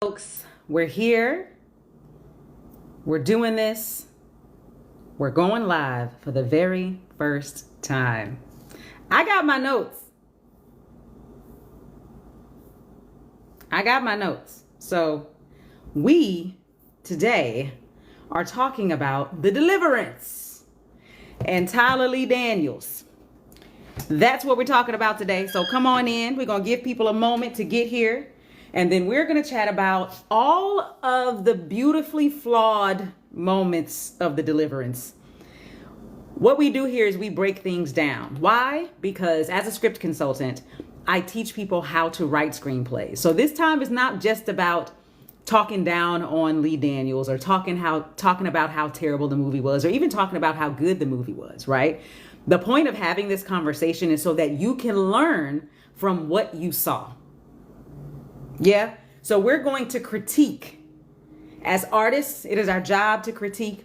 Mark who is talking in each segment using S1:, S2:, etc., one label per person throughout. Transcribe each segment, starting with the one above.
S1: Folks, we're here. We're doing this. We're going live for the very first time. I got my notes. So we today are talking about the Deliverance and Tyler Lee Daniels. That's what we're talking about today. So come on in. We're going to give people a moment to get here. And then we're going to chat about all of the beautifully flawed moments of the Deliverance. What we do here is we break things down. Why? Because as a script consultant, I teach people how to write screenplays. So this time is not just about talking down on Lee Daniels or talking about how terrible the movie was, or even talking about how good the movie was, right? The point of having this conversation is so that you can learn from what you saw. Yeah. So we're going to critique. As artists, it is our job to critique.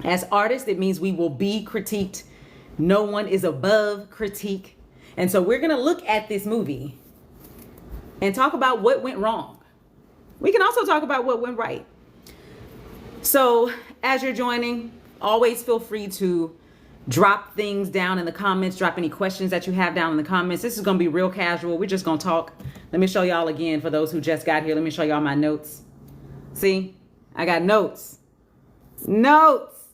S1: As artists, it means we will be critiqued. No one is above critique. And so we're going to look at this movie and talk about what went wrong. We can also talk about what went right. So as you're joining, always feel free to drop things down in the comments. Drop any questions that you have down in the comments. This is going to be real casual. We're just going to talk. Let me show y'all again for those who just got here. Let me show y'all my notes. See, I got notes. Notes.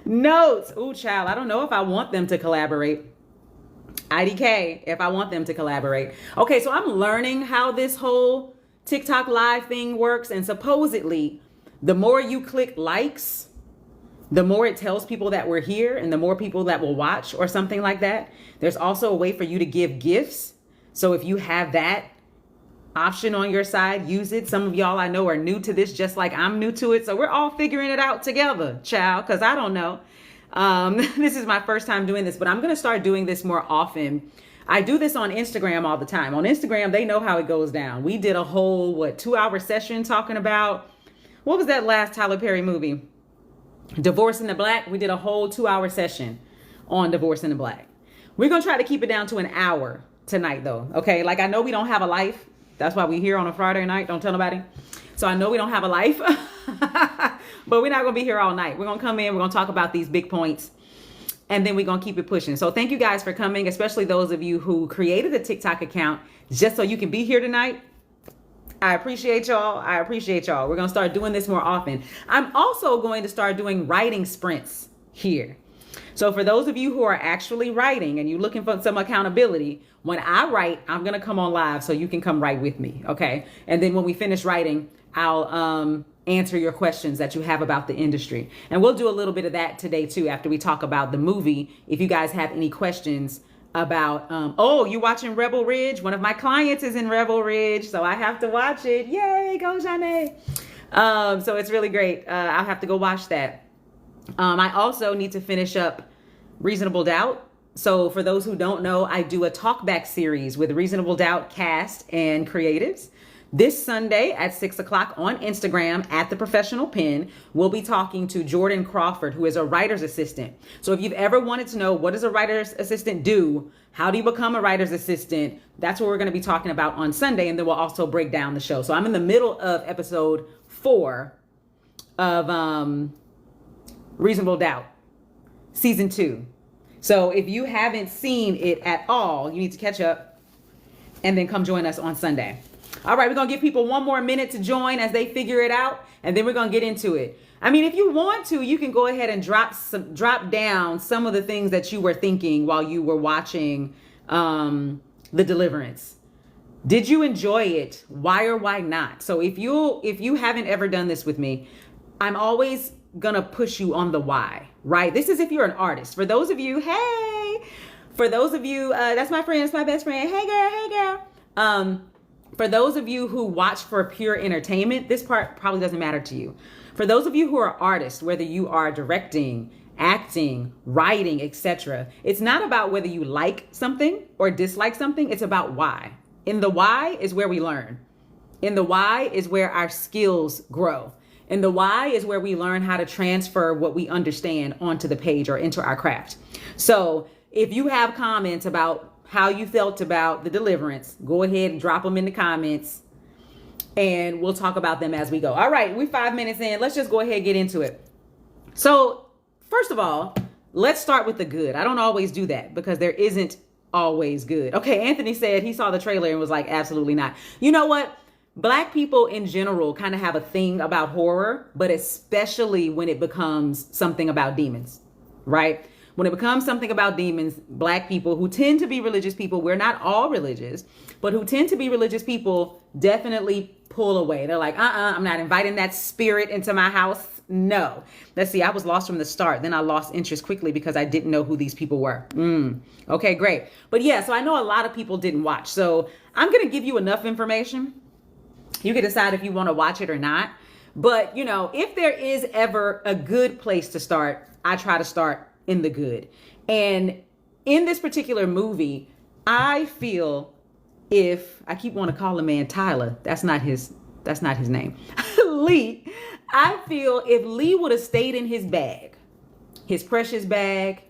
S1: Notes. Ooh, child, I don't know if I want them to collaborate. IDK, if I want them to collaborate. Okay, so I'm learning how this whole TikTok live thing works. And supposedly, the more you click likes, the more it tells people that we're here and the more people that will watch or something like that. There's also a way for you to give gifts. So if you have that option on your side, use it. Some of y'all I know are new to this, just like I'm new to it. So we're all figuring it out together, child, because I don't know. This is my first time doing this, but I'm going to start doing this more often. I do this on Instagram all the time. On Instagram, they know how it goes down. We did a whole, 2-hour session talking about, what was that last Tyler Perry movie? Divorce in the Black. We did a whole 2-hour session on Divorce in the Black. We're going to try to keep it down to an hour tonight, though. Okay. Like, I know we don't have a life. That's why we're here on a Friday night. Don't tell nobody. So I know we don't have a life, but we're not going to be here all night. We're going to come in. We're going to talk about these big points, and then we're going to keep it pushing. So thank you guys for coming, especially those of you who created a TikTok account just so you can be here tonight. I appreciate y'all. We're going to start doing this more often. I'm also going to start doing writing sprints here. So for those of you who are actually writing and you're looking for some accountability, when I write, I'm going to come on live so you can come write with me. Okay. And then when we finish writing, I'll answer your questions that you have about the industry. And we'll do a little bit of that today too, after we talk about the movie. If you guys have any questions about, oh, you watching Rebel Ridge? One of my clients is in Rebel Ridge, so I have to watch it. Yay, go Shannan. So it's really great. I'll have to go watch that. I also need to finish up Reasonable Doubt. So for those who don't know, I do a talkback series with Reasonable Doubt cast and creatives. This Sunday at 6 o'clock on Instagram at The Professional Pen, we'll be talking to Jordan Crawford, who is a writer's assistant. So if you've ever wanted to know, what does a writer's assistant do? How do you become a writer's assistant? That's what we're going to be talking about on Sunday. And then we'll also break down the show. So I'm in the middle of episode 4 of Reasonable Doubt, season 2. So if you haven't seen it at all, you need to catch up and then come join us on Sunday. All right, we're going to give people one more minute to join as they figure it out, and then we're going to get into it. I mean, if you want to, you can go ahead and drop down some of the things that you were thinking while you were watching The Deliverance. Did you enjoy it? Why or why not? So if you haven't ever done this with me, I'm always going to push you on the why, right? This is if you're an artist. For those of you, that's my friend, it's my best friend. Hey girl. For those of you who watch for pure entertainment, this part probably doesn't matter to you. For those of you who are artists, whether you are directing, acting, writing, etc., it's not about whether you like something or dislike something. It's about why. In the why is where we learn. In the why is where our skills grow. And the why is where we learn how to transfer what we understand onto the page or into our craft. So if you have comments about how you felt about the Deliverance, go ahead and drop them in the comments, and we'll talk about them as we go. All right, we're 5 minutes in. Let's just go ahead and get into it. So first of all, let's start with the good. I don't always do that because there isn't always good. Okay, Anthony said he saw the trailer and was like, absolutely not. You know what? Black people in general kind of have a thing about horror, but especially when it becomes something about demons, right? When it becomes something about demons, Black people who tend to be religious people, we're not all religious, but who tend to be religious people definitely pull away. They're like, I'm not inviting that spirit into my house. No. Let's see. I was lost from the start. Then I lost interest quickly because I didn't know who these people were. Okay, great. But yeah, so I know a lot of people didn't watch. So I'm going to give you enough information. You can decide if you want to watch it or not. But, you know, if there is ever a good place to start, I try to start in the good. And in this particular movie, I feel if I keep wanting to call the man Tyler, that's not his name. Lee, I feel if Lee would have stayed in his bag, his precious bag,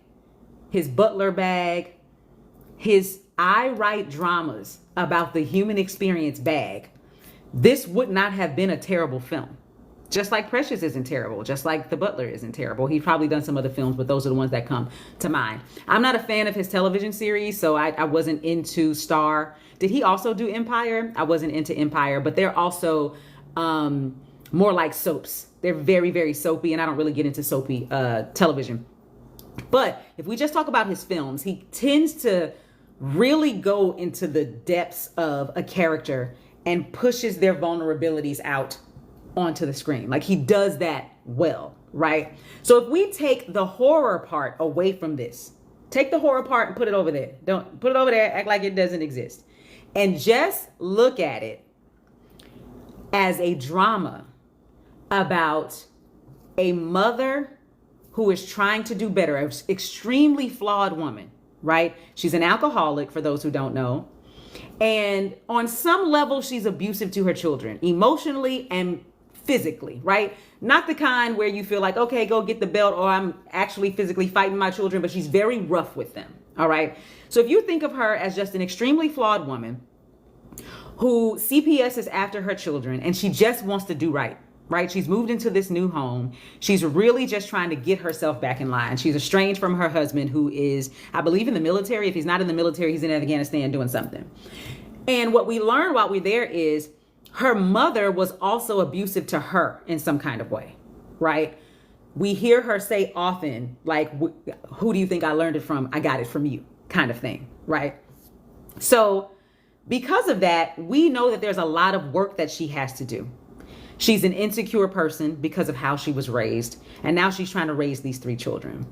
S1: his butler bag, his I write dramas about the human experience bag, this would not have been a terrible film. Just like Precious isn't terrible, just like The Butler isn't terrible. He's probably done some other films, but those are the ones that come to mind. I'm not a fan of his television series, so I wasn't into Star. Did he also do Empire? I wasn't into Empire, but they're also more like soaps. They're very, very soapy, and I don't really get into soapy television. But if we just talk about his films, he tends to really go into the depths of a character and pushes their vulnerabilities out onto the screen. Like he does that well, right? So if we take the horror part away from this, take the horror part and put it over there. Don't put it over there, act like it doesn't exist. And just look at it as a drama about a mother who is trying to do better, an extremely flawed woman, right? She's an alcoholic, for those who don't know. And on some level, she's abusive to her children, emotionally and physically, right? Not the kind where you feel like, okay, go get the belt, or I'm actually physically fighting my children, but she's very rough with them, all right? So if you think of her as just an extremely flawed woman who CPS is after her children and she just wants to do right, right? She's moved into this new home. She's really just trying to get herself back in line. She's estranged from her husband, who is, I believe, in the military. If he's not in the military, he's in Afghanistan doing something. And what we learn while we're there is her mother was also abusive to her in some kind of way, right? We hear her say often, like, who do you think I learned it from? I got it from you, kind of thing, right? So because of that, we know that there's a lot of work that she has to do. She's an insecure person because of how she was raised. And now she's trying to raise these 3 children.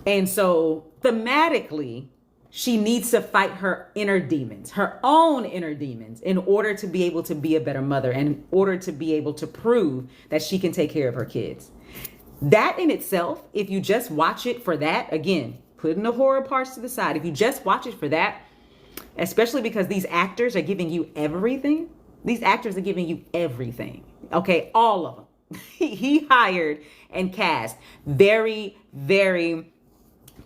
S1: And so thematically, she needs to fight her inner demons, her own inner demons, in order to be able to be a better mother and in order to be able to prove that she can take care of her kids. That in itself, if you just watch it for that, again, putting the horror parts to the side, if you just watch it for that, especially because these actors are giving you everything. These actors are giving you everything. Okay, all of them. He hired and cast very, very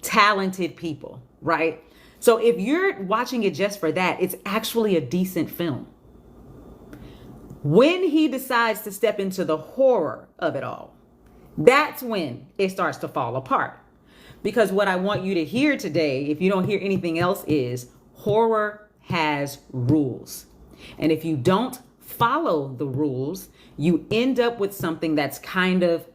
S1: talented people, right? So if you're watching it just for that, it's actually a decent film. When he decides to step into the horror of it all, that's when it starts to fall apart. Because what I want you to hear today, if you don't hear anything else, is horror has rules. And if you don't follow the rules, you end up with something that's kind of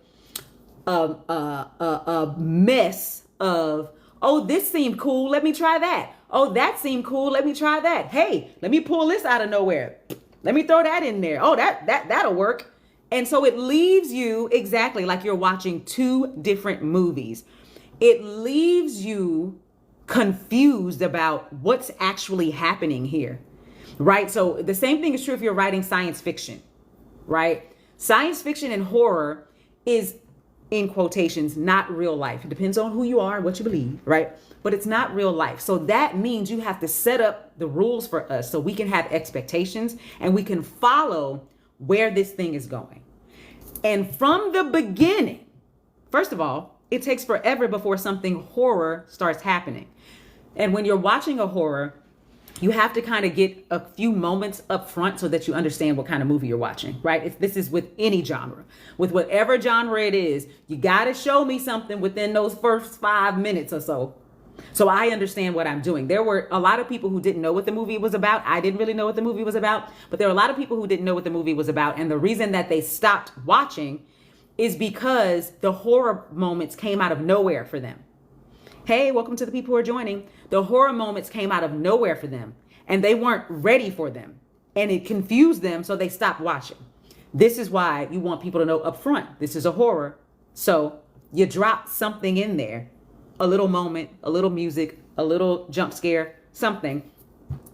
S1: a mess of, oh, this seemed cool, let me try that. Oh, that seemed cool, let me try that. Hey, let me pull this out of nowhere. Let me throw that in there. Oh, that'll work. And so it leaves you exactly like you're watching 2 different movies. It leaves you confused about what's actually happening here, right? So the same thing is true if you're writing science fiction, right? Science fiction and horror is, in quotations, not real life. It depends on who you are and what you believe, right? But it's not real life. So that means you have to set up the rules for us so we can have expectations and we can follow where this thing is going. And from the beginning, first of all, it takes forever before something horror starts happening. And when you're watching a horror, you have to kind of get a few moments up front so that you understand what kind of movie you're watching, right? If this is with any genre, with whatever genre it is, you got to show me something within those first 5 minutes or so. So I understand what I'm doing. There were a lot of people who didn't know what the movie was about. I didn't really know what the movie was about, but there were a lot of people who didn't know what the movie was about. And the reason that they stopped watching is because the horror moments came out of nowhere for them. Hey, welcome to the people who are joining. The horror moments came out of nowhere for them and they weren't ready for them. And it confused them, so they stopped watching. This is why you want people to know up front, this is a horror. So you drop something in there, a little moment, a little music, a little jump scare, something,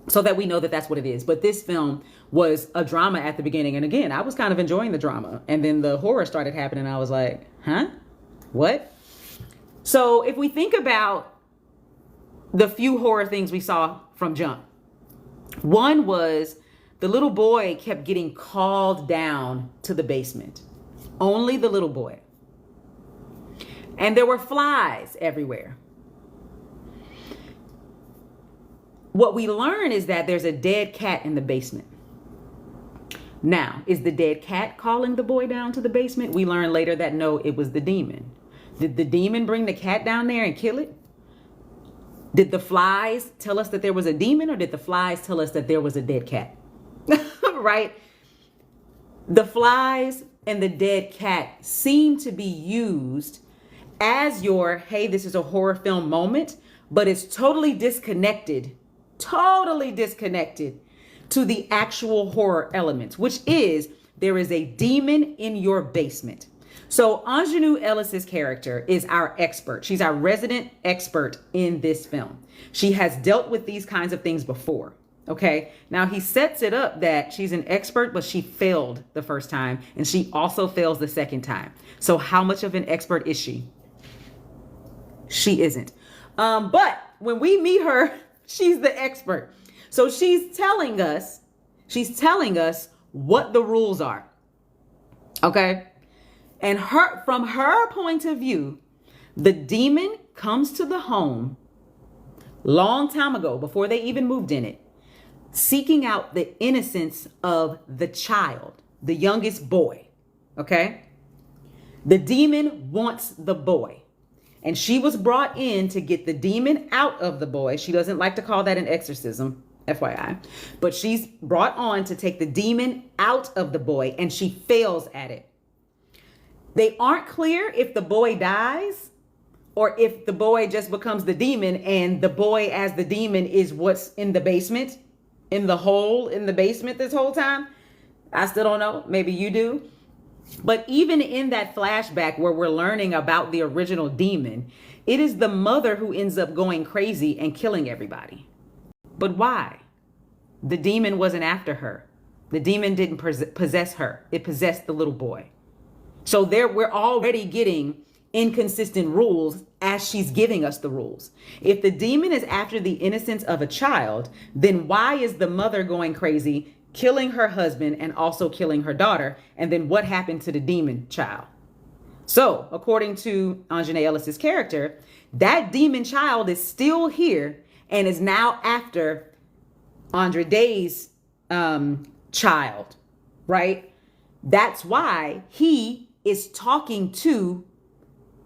S1: so that we know that that's what it is. But this film was a drama at the beginning. And again, I was kind of enjoying the drama. And then the horror started happening. I was like, huh? What? So if we think about the few horror things we saw from jump, one was the little boy kept getting called down to the basement. Only the little boy. And there were flies everywhere. What we learn is that there's a dead cat in the basement. Now, is the dead cat calling the boy down to the basement? We learn later that no, it was the demon. Did the demon bring the cat down there and kill it? Did the flies tell us that there was a demon, or did the flies tell us that there was a dead cat? Right? The flies and the dead cat seem to be used as your, hey, this is a horror film moment, but it's totally disconnected to the actual horror elements, which is there is a demon in your basement. So Ingenue Ellis's character is our expert. She's our resident expert in this film. She has dealt with these kinds of things before. Okay. Now he sets it up that she's an expert, but she failed the first time and she also fails the second time. So how much of an expert is she? She isn't. But when we meet her, she's the expert. So she's telling us what the rules are. Okay. And from her point of view, the demon comes to the home long time ago, before they even moved in it, seeking out the innocence of the child, the youngest boy. Okay. The demon wants the boy. And she was brought in to get the demon out of the boy. She doesn't like to call that an exorcism, FYI. But she's brought on to take the demon out of the boy, and she fails at it. They aren't clear if the boy dies or if the boy just becomes the demon and the boy as the demon is what's in the basement, in the hole in the basement this whole time. I still don't know. Maybe you do. But even in that flashback where we're learning about the original demon, it is the mother who ends up going crazy and killing everybody. But why? The demon wasn't after her. The demon didn't possess her. It possessed the little boy. So we're already getting inconsistent rules as she's giving us the rules. If the demon is after the innocence of a child, then why is the mother going crazy, killing her husband and also killing her daughter? And then what happened to the demon child? So according to Ingenue Ellis's character, that demon child is still here and is now after Andra Day's child, right? That's why he is talking to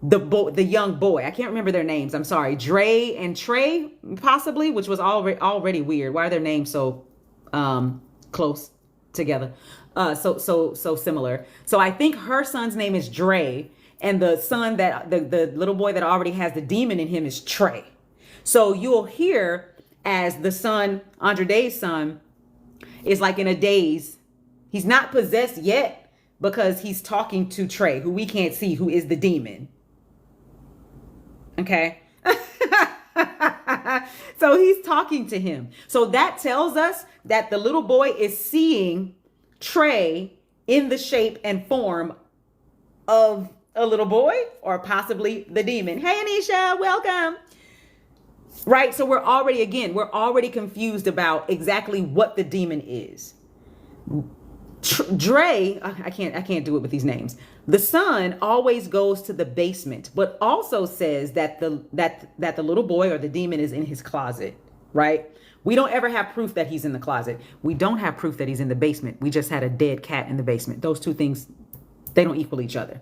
S1: the young boy. I can't remember their names. I'm sorry. Dre and Trey, possibly, which was already weird. Why are their names so close together? So similar. So I think her son's name is Dre, and the son that the little boy that already has the demon in him is Trey. So you'll hear as the son, Andra Day's son, is like in a daze. He's not possessed yet because he's talking to Trey, who we can't see, who is the demon. Okay. So he's talking to him. So that tells us that the little boy is seeing Trey in the shape and form of a little boy or possibly the demon. Hey, Anisha, welcome. Right. So we're already confused about exactly what the demon is. Dre, I can't do it with these names. The son always goes to the basement, but also says that the little boy or the demon is in his closet, right? We don't ever have proof that he's in the closet. We don't have proof that he's in the basement. We just had a dead cat in the basement. Those two things, they don't equal each other.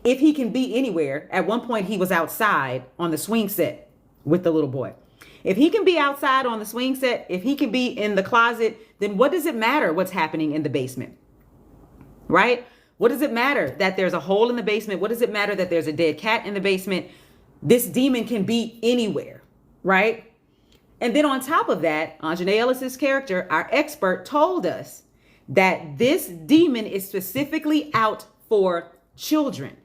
S1: If he can be anywhere, at one point he was outside on the swing set with the little boy. If he can be outside on the swing set, if he can be in the closet, then what does it matter what's happening in the basement? Right? What does it matter that there's a hole in the basement? What does it matter that there's a dead cat in the basement? This demon can be anywhere, right? And then on top of that, Anjanae Ellis's character, our expert, told us that this demon is specifically out for children.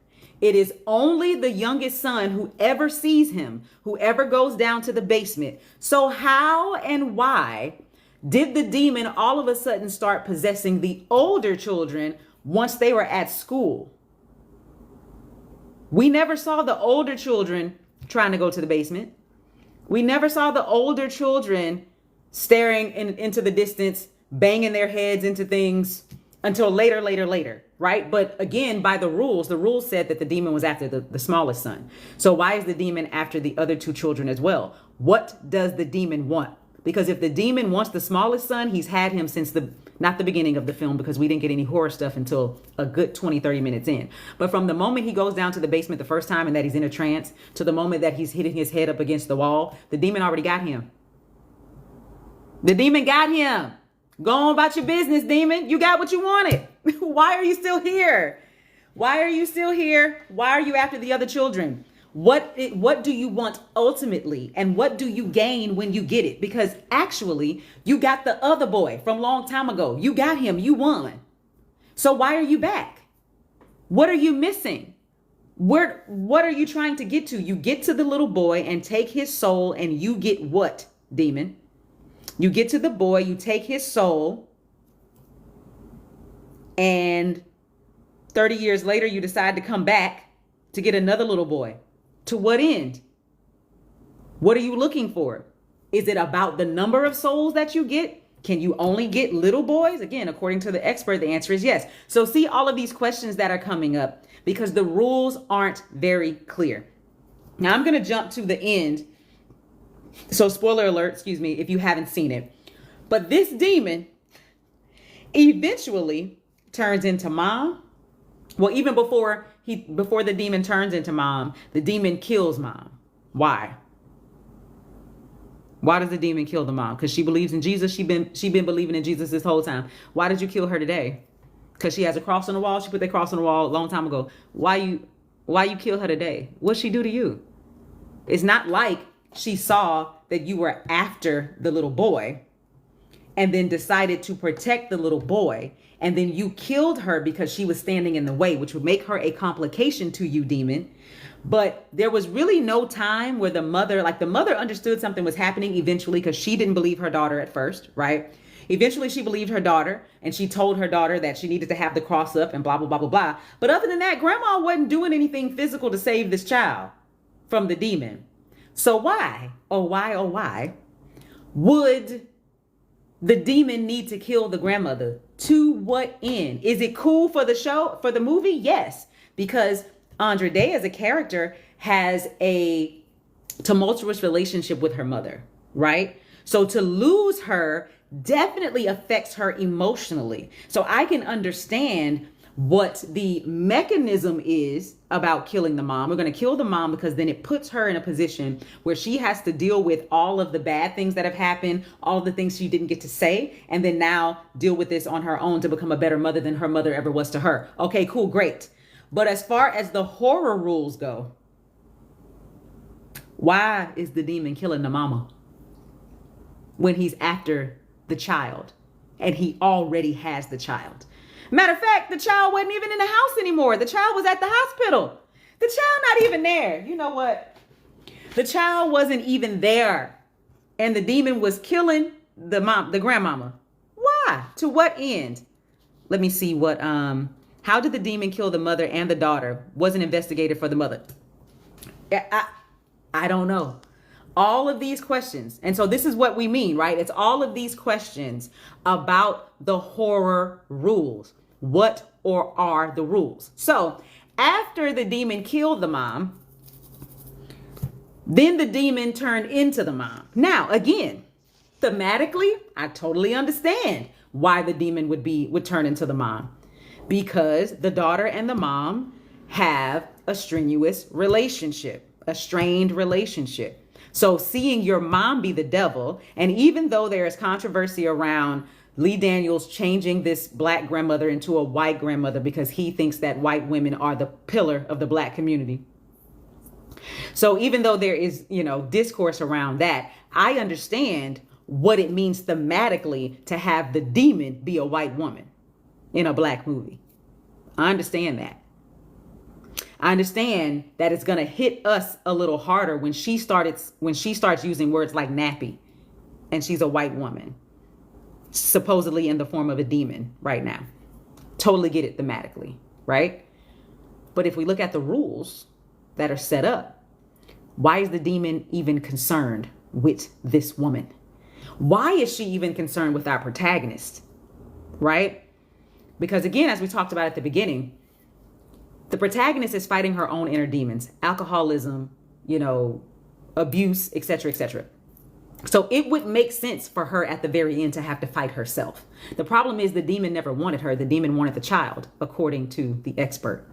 S1: It is only the youngest son who ever sees him, who ever goes down to the basement. So how and why did the demon all of a sudden start possessing the older children once they were at school? We never saw the older children trying to go to the basement. We never saw the older children staring into the distance, banging their heads into things until later, right? But again, by the rules said that the demon was after the smallest son. So why is the demon after the other two children as well? What does the demon want? Because if the demon wants the smallest son, he's had him since not the beginning of the film, because we didn't get any horror stuff until a good 20, 30 minutes in. But from the moment he goes down to the basement the first time and that he's in a trance to the moment that he's hitting his head up against the wall, the demon already got him. The demon got him. Go on about your business, demon. You got what you wanted. Why are you still here? Why are you still here? Why are you after the other children? What do you want ultimately? And what do you gain when you get it? Because actually, you got the other boy from a long time ago. You got him. You won. So why are you back? What are you missing? What are you trying to get to? You get to the little boy and take his soul, and you get what, demon? You get to the boy, you take his soul, and 30 years later, you decide to come back to get another little boy. To what end? What are you looking for? Is it about the number of souls that you get? Can you only get little boys? Again, according to the expert, the answer is yes. So see all of these questions that are coming up because the rules aren't very clear. Now I'm going to jump to the end. So spoiler alert, excuse me, if you haven't seen it. But this demon eventually turns into mom. Well, even before the demon turns into mom, the demon kills mom. Why? Why does the demon kill the mom? Because she believes in Jesus. She been believing in Jesus this whole time. Why did you kill her today? Because she has a cross on the wall. She put that cross on the wall a long time ago. Why you kill her today? What'd she do to you? It's not like she saw that you were after the little boy and then decided to protect the little boy. And then you killed her because she was standing in the way, which would make her a complication to you, demon. But there was really no time where the mother understood something was happening eventually because she didn't believe her daughter at first, right? Eventually she believed her daughter and she told her daughter that she needed to have the cross up and blah, blah, blah, blah, blah. But other than that, grandma wasn't doing anything physical to save this child from the demon. So why would the demon need to kill the grandmother? To what end? Is it cool for the show, for the movie? Yes, because Andra Day as a character has a tumultuous relationship with her mother, right? So to lose her definitely affects her emotionally. So I can understand what the mechanism is about killing the mom. We're going to kill the mom because then it puts her in a position where she has to deal with all of the bad things that have happened, all of the things she didn't get to say, and then now deal with this on her own to become a better mother than her mother ever was to her. Okay, cool, great. But as far as the horror rules go, why is the demon killing the mama when he's after the child and he already has the child? Matter of fact, the child wasn't even in the house anymore. The child was at the hospital. The child not even there. You know what? The child wasn't even there. And the demon was killing the grandmama. Why? To what end? Let me see what, how did the demon kill the mother and the daughter? Wasn't investigated for the mother. I don't know. All of these questions. And so this is what we mean, right? It's all of these questions about the horror rules. What or are the rules? So after the demon killed the mom, then the demon turned into the mom. Now, again, thematically, I totally understand why the demon would turn into the mom, because the daughter and the mom have a strenuous relationship, a strained relationship. So seeing your mom be the devil, and even though there is controversy around Lee Daniels changing this black grandmother into a white grandmother because he thinks that white women are the pillar of the black community. So even though there is, discourse around that, I understand what it means thematically to have the demon be a white woman in a black movie. I understand that. I understand that it's going to hit us a little harder when she starts using words like nappy and she's a white woman, supposedly in the form of a demon right now. Totally get it thematically, right? But if we look at the rules that are set up, why is the demon even concerned with this woman? Why is she even concerned with our protagonist, right? Because again, as we talked about at the beginning, the protagonist is fighting her own inner demons, alcoholism, abuse, etc., etc. So it would make sense for her at the very end to have to fight herself. The problem is the demon never wanted her. The demon wanted the child, according to the expert.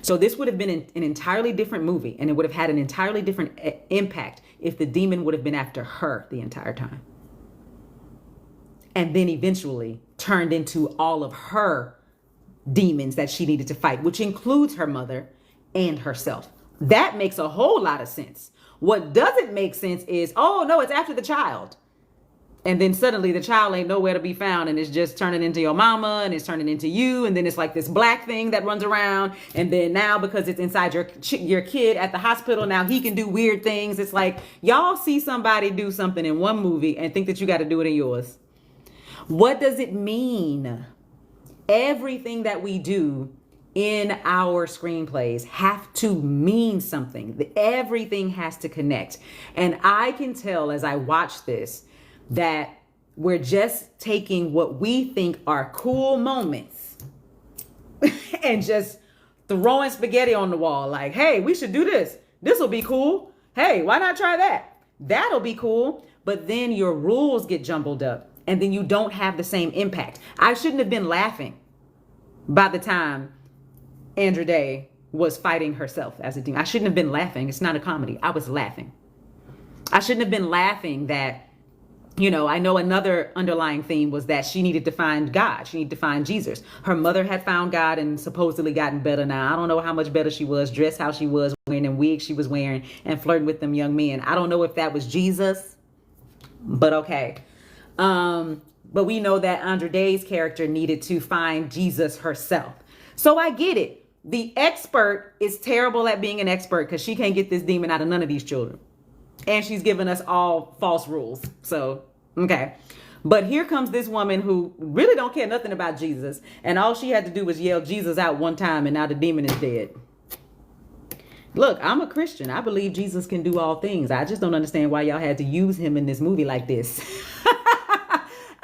S1: So this would have been an entirely different movie, and it would have had an entirely different impact if the demon would have been after her the entire time. And then eventually turned into all of her demons that she needed to fight, which includes her mother and herself. That makes a whole lot of sense. What doesn't make sense is, oh no, it's after the child. And then suddenly the child ain't nowhere to be found, and it's just turning into your mama, and it's turning into you, and then it's like this black thing that runs around, and then now because it's inside your kid at the hospital, now he can do weird things. It's like y'all see somebody do something in one movie and think that you got to do it in yours. What does it mean? Everything that we do in our screenplays have to mean something. Everything has to connect. And I can tell as I watch this that we're just taking what we think are cool moments and just throwing spaghetti on the wall. Like, hey, we should do this. This will be cool. Hey, why not try that? That'll be cool. But then your rules get jumbled up, and then you don't have the same impact. I shouldn't have been laughing by the time Andra Day was fighting herself as a demon. I shouldn't have been laughing. It's not a comedy. I was laughing. I shouldn't have been laughing that, I know another underlying theme was that she needed to find God. She needed to find Jesus. Her mother had found God and supposedly gotten better now. I don't know how much better she was, dressed how she was, wearing them wigs she was wearing, and flirting with them young men. I don't know if that was Jesus, but okay. But we know that Andra Day's character needed to find Jesus herself. So I get it. The expert is terrible at being an expert because she can't get this demon out of none of these children. And she's given us all false rules. So, okay. But here comes this woman who really don't care nothing about Jesus. And all she had to do was yell Jesus out one time, and now the demon is dead. Look, I'm a Christian. I believe Jesus can do all things. I just don't understand why y'all had to use him in this movie like this.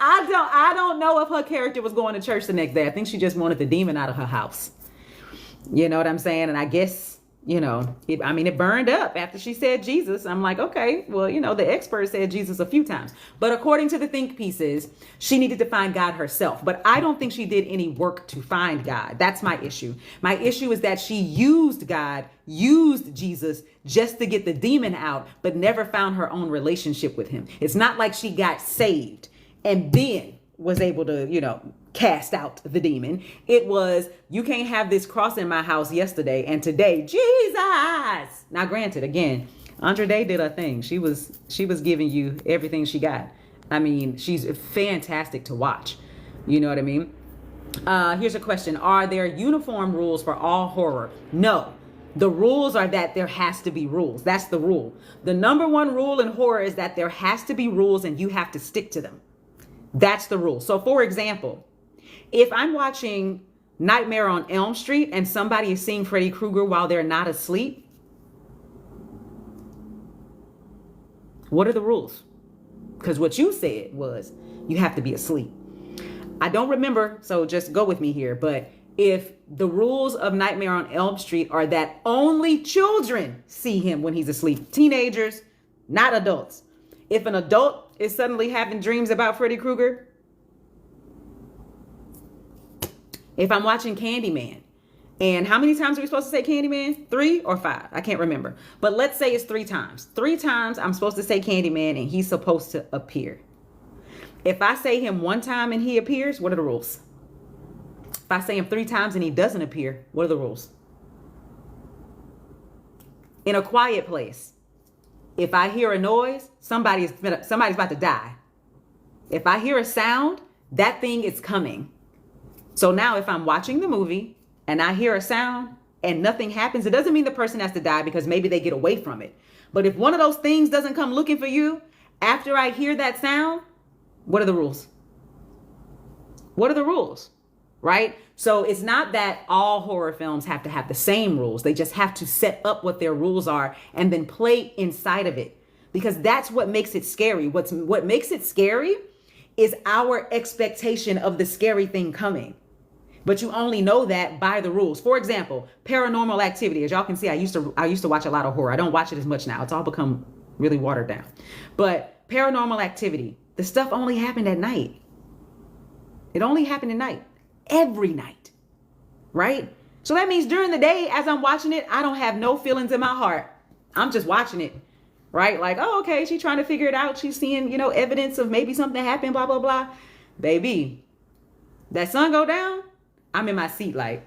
S1: I don't know if her character was going to church the next day. I think she just wanted the demon out of her house. You know what I'm saying? And I guess, it burned up after she said Jesus. I'm like, okay, well, the expert said Jesus a few times. But according to the think pieces, she needed to find God herself. But I don't think she did any work to find God. That's my issue. My issue is that she used God, used Jesus just to get the demon out, but never found her own relationship with him. It's not like she got saved and then was able to, cast out the demon. It was, you can't have this cross in my house yesterday and today, Jesus. Now, granted, again, Andra Day did her thing. She was giving you everything she got. I mean, she's fantastic to watch. You know what I mean? Here's a question. Are there uniform rules for all horror? No. The rules are that there has to be rules. That's the rule. The number one rule in horror is that there has to be rules and you have to stick to them. That's the rule. So for example, if I'm watching Nightmare on Elm Street and somebody is seeing Freddy Krueger while they're not asleep, what are the rules? Because what you said was you have to be asleep. I don't remember, so just go with me here. But if the rules of Nightmare on Elm Street are that only children see him when he's asleep, teenagers, not adults. If an adult is suddenly having dreams about Freddy Krueger, if I'm watching Candyman, and how many times are we supposed to say Candyman? 3 or 5? I can't remember. But let's say it's 3 times. 3 times I'm supposed to say Candyman and he's supposed to appear. If I say him 1 time and he appears, what are the rules? If I say him 3 times and he doesn't appear, what are the rules? In A Quiet Place, if I hear a noise, somebody's about to die. If I hear a sound, that thing is coming. So now if I'm watching the movie and I hear a sound and nothing happens, it doesn't mean the person has to die because maybe they get away from it. But if one of those things doesn't come looking for you after I hear that sound, what are the rules? What are the rules? Right? So it's not that all horror films have to have the same rules. They just have to set up what their rules are and then play inside of it, because that's what makes it scary. What makes it scary is our expectation of the scary thing coming. But you only know that by the rules. For example, Paranormal Activity. As y'all can see, I used to watch a lot of horror. I don't watch it as much now. It's all become really watered down. But Paranormal Activity, the stuff only happened at night. It only happened at night. Every night. Right? So that means during the day, as I'm watching it, I don't have no feelings in my heart. I'm just watching it. Right? Like, oh, okay, she's trying to figure it out. She's seeing, evidence of maybe something happened, blah, blah, blah. Baby, that sun go down, I'm in my seat like,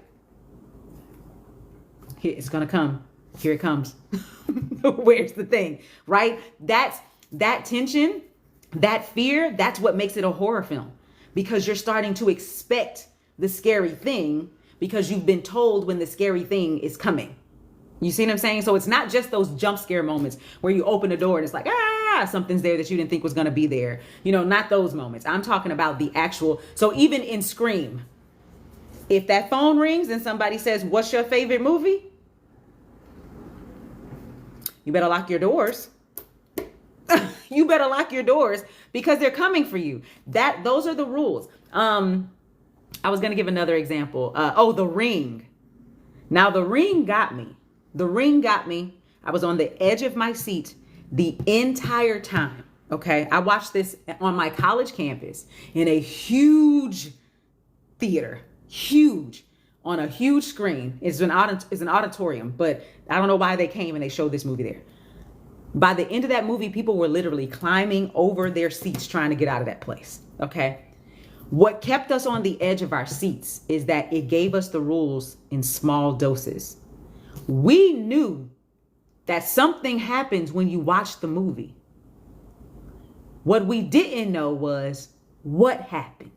S1: here, it's going to come. Here it comes. Where's the thing? Right? That tension, that fear, that's what makes it a horror film. Because you're starting to expect the scary thing because you've been told when the scary thing is coming. You see what I'm saying? So it's not just those jump scare moments where you open the door and it's like, something's there that you didn't think was going to be there. Not those moments. I'm talking about the actual. So even in Scream, if that phone rings and somebody says, what's your favorite movie? You better lock your doors. You better lock your doors because they're coming for you. Those are the rules. I was going to give another example. The Ring. Now, The Ring got me. The Ring got me. I was on the edge of my seat the entire time. Okay. I watched this on my college campus in a huge theater. Huge. On a huge screen. It's an auditorium, but I don't know why they came and they showed this movie there. By the end of that movie, people were literally climbing over their seats trying to get out of that place. Okay. What kept us on the edge of our seats is that it gave us the rules in small doses. We knew that something happens when you watch the movie. What we didn't know was what happens.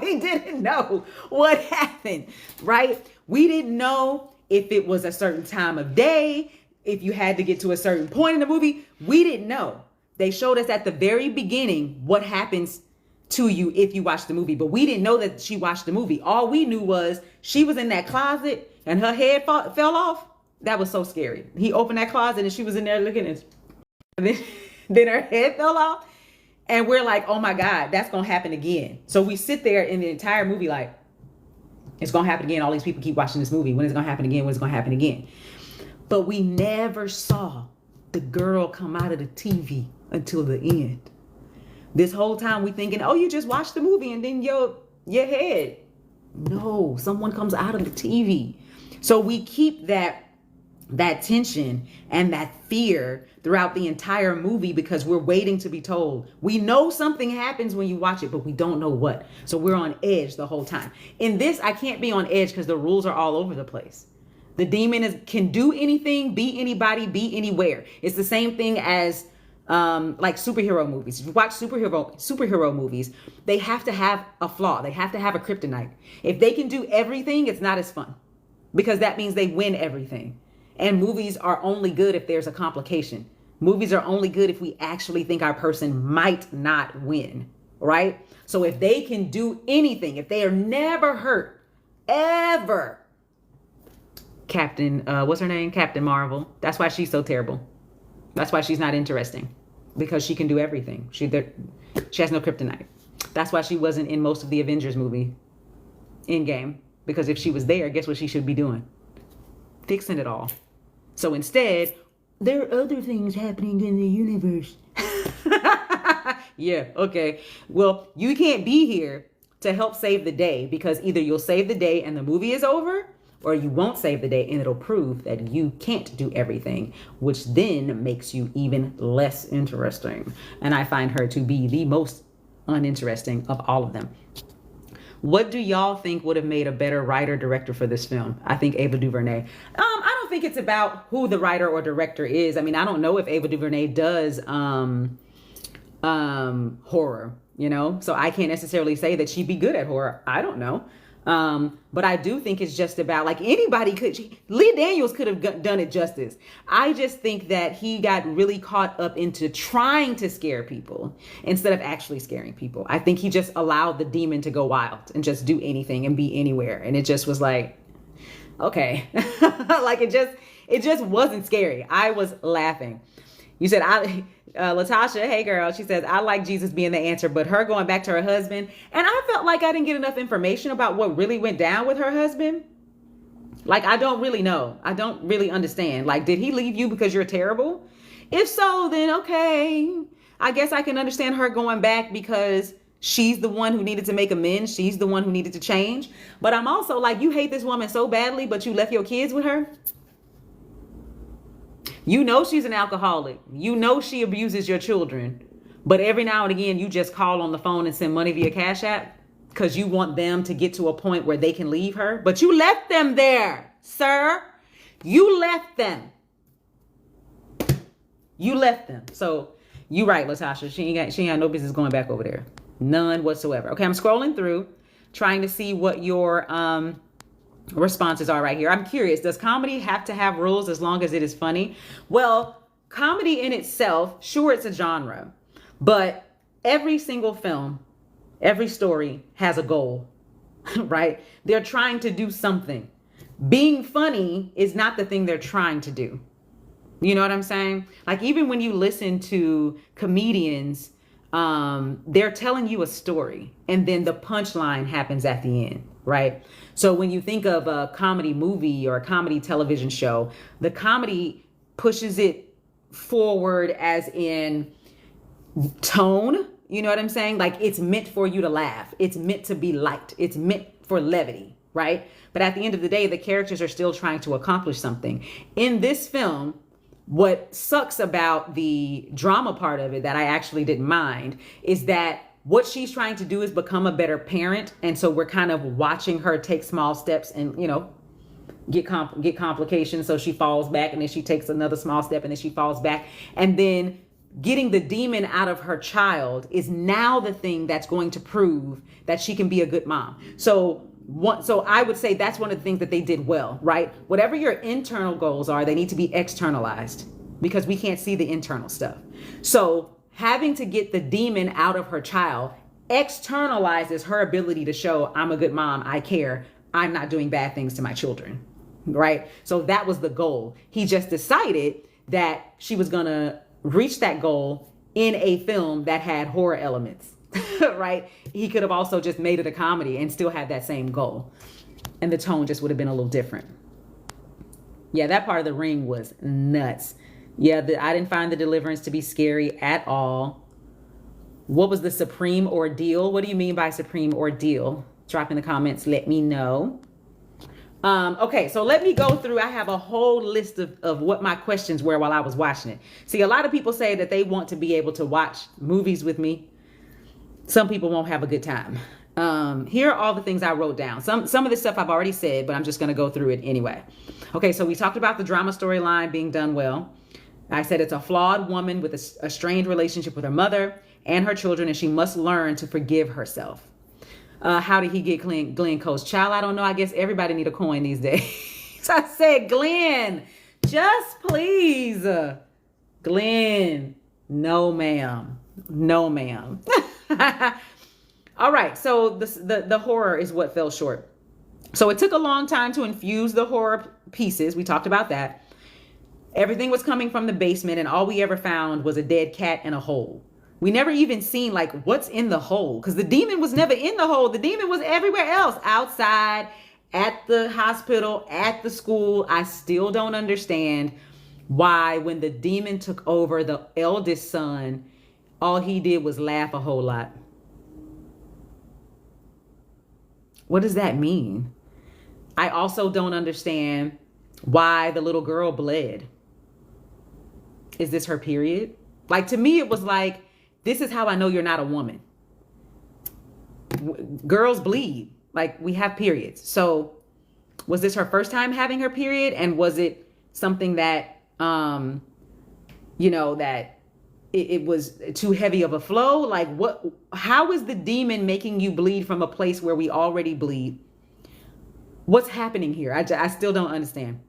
S1: We didn't know what happened, right? We didn't know if it was a certain time of day, if you had to get to a certain point in the movie. We didn't know. They showed us at the very beginning what happens to you if you watch the movie, but we didn't know that she watched the movie. All we knew was she was in that closet and her head fell off. That was so scary. He opened that closet and she was in there looking at, and then her head fell off. And we're like, oh my God, that's going to happen again. So we sit there in the entire movie like, it's going to happen again. All these people keep watching this movie. When is it going to happen again? When is it going to happen again? But we never saw the girl come out of the TV until the end. This whole time we thinking, oh, you just watched the movie and then your head. No, someone comes out of the TV. So we keep that tension and that fear throughout the entire movie because we're waiting to be told. We know something happens when you watch it, but we don't know what. So we're on edge the whole time. In this, I can't be on edge because the rules are all over the place. The demon can do anything, be anybody, be anywhere. It's the same thing as like superhero movies. If you watch superhero movies, they have to have a flaw. They have to have a kryptonite. If they can do everything, it's not as fun because that means they win everything. And movies are only good if there's a complication. Movies are only good if we actually think our person might not win, right? So if they can do anything, if they are never hurt, ever. What's her name? Captain Marvel. That's why she's so terrible. That's why she's not interesting, because she can do everything. She has no kryptonite. That's why she wasn't in most of the Avengers movie Endgame, because if she was there, guess what she should be doing? Fixing it all. So instead, there are other things happening in the universe. Yeah, okay. Well, you can't be here to help save the day, because either you'll save the day and the movie is over, or you won't save the day and it'll prove that you can't do everything, which then makes you even less interesting. And I find her to be the most uninteresting of all of them. What do y'all think would have made a better writer director for this film? I think Ava DuVernay. I don't think it's about who the writer or director is. I mean, I don't know if Ava DuVernay does horror, you know, so I can't necessarily say that she'd be good at horror. I don't know. But I do think it's just about, like, anybody could, Lee Daniels could have done it justice. I just think that he got really caught up into trying to scare people instead of actually scaring people. I think he just allowed the demon to go wild and just do anything and be anywhere. And it just was like, okay, like it just wasn't scary. I was laughing. You said, Latasha, hey girl, she says, I like Jesus being the answer, but her going back to her husband. And I felt like I didn't get enough information about what really went down with her husband. Like, I don't really know. I don't really understand. Like, did he leave you because you're terrible? If so, then okay. I guess I can understand her going back because she's the one who needed to make amends. She's the one who needed to change. But I'm also like, you hate this woman so badly, but you left your kids with her? You know she's an alcoholic. You know she abuses your children. But every now and again, you just call on the phone and send money via Cash App because you want them to get to a point where they can leave her. But you left them there, sir. You left them. You left them. So you right, Latasha. She ain't got no business going back over there. None whatsoever. Okay, I'm scrolling through, trying to see what your responses are right here. I'm curious, does comedy have to have rules as long as it is funny? Well, comedy in itself, sure, it's a genre, but every single film, every story has a goal, right? They're trying to do something. Being funny is not the thing they're trying to do. You know what I'm saying? Like, even when you listen to comedians, they're telling you a story and then the punchline happens at the end, right? So when you think of a comedy movie or a comedy television show, the comedy pushes it forward as in tone. You know what I'm saying? Like, it's meant for you to laugh. It's meant to be light. It's meant for levity, right? But at the end of the day, the characters are still trying to accomplish something. In this film, what sucks about the drama part of it that I actually didn't mind is that what she's trying to do is become a better parent. And so we're kind of watching her take small steps and, you know, get complications. So she falls back and then she takes another small step and then she falls back. And then getting the demon out of her child is now the thing that's going to prove that she can be a good mom. So I would say that's one of the things that they did well, right? Whatever your internal goals are, they need to be externalized because we can't see the internal stuff. So having to get the demon out of her child externalizes her ability to show, I'm a good mom, I care, I'm not doing bad things to my children, right? So that was the goal. He just decided that she was going to reach that goal in a film that had horror elements, right? He could have also just made it a comedy and still had that same goal. And the tone just would have been a little different. Yeah, that part of the ring was nuts. Yeah, I didn't find the deliverance to be scary at all. What was the supreme ordeal? What do you mean by supreme ordeal? Drop in the comments, let me know. Okay, so let me go through. I have a whole list of what my questions were while I was watching it. See, a lot of people say that they want to be able to watch movies with me. Some people won't have a good time. Here are all the things I wrote down. Some of the stuff I've already said, but I'm just going to go through it anyway. Okay, so we talked about the drama storyline being done well. I said it's a flawed woman with a strained relationship with her mother and her children, and she must learn to forgive herself. How did he get Glenn Coast? Child, I don't know. I guess everybody need a coin these days. I said, Glenn, just please. Glenn, no ma'am. No ma'am. All right, so the horror is what fell short. So it took a long time to infuse the horror pieces. We talked about that. Everything was coming from the basement, and all we ever found was a dead cat in a hole. We never even seen like what's in the hole, because the demon was never in the hole. The demon was everywhere else, outside, at the hospital, at the school. I still don't understand why when the demon took over the eldest son, all he did was laugh a whole lot. What does that mean? I also don't understand why the little girl bled. Is this her period? Like, to me, it was like, this is how I know you're not a woman. Girls bleed. Like, we have periods. So was this her first time having her period? And was it something that, that it was too heavy of a flow? Like, how is the demon making you bleed from a place where we already bleed? What's happening here? I still don't understand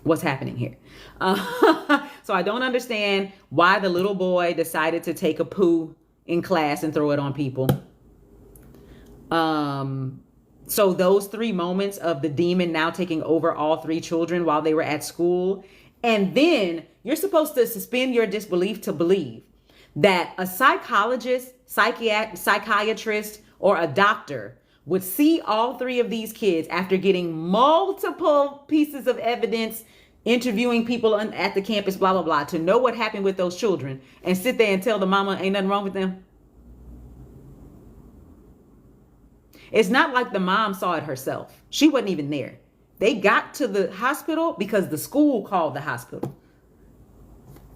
S1: what's happening here. So I don't understand why the little boy decided to take a poo in class and throw it on people. So those 3 moments of the demon now taking over all 3 children while they were at school. And then you're supposed to suspend your disbelief to believe that a psychologist, psychiatrist, or a doctor would see all 3 of these kids after getting multiple pieces of evidence, interviewing people at the campus, blah, blah, blah, to know what happened with those children and sit there and tell the mama ain't nothing wrong with them. It's not like the mom saw it herself. She wasn't even there. They got to the hospital because the school called the hospital.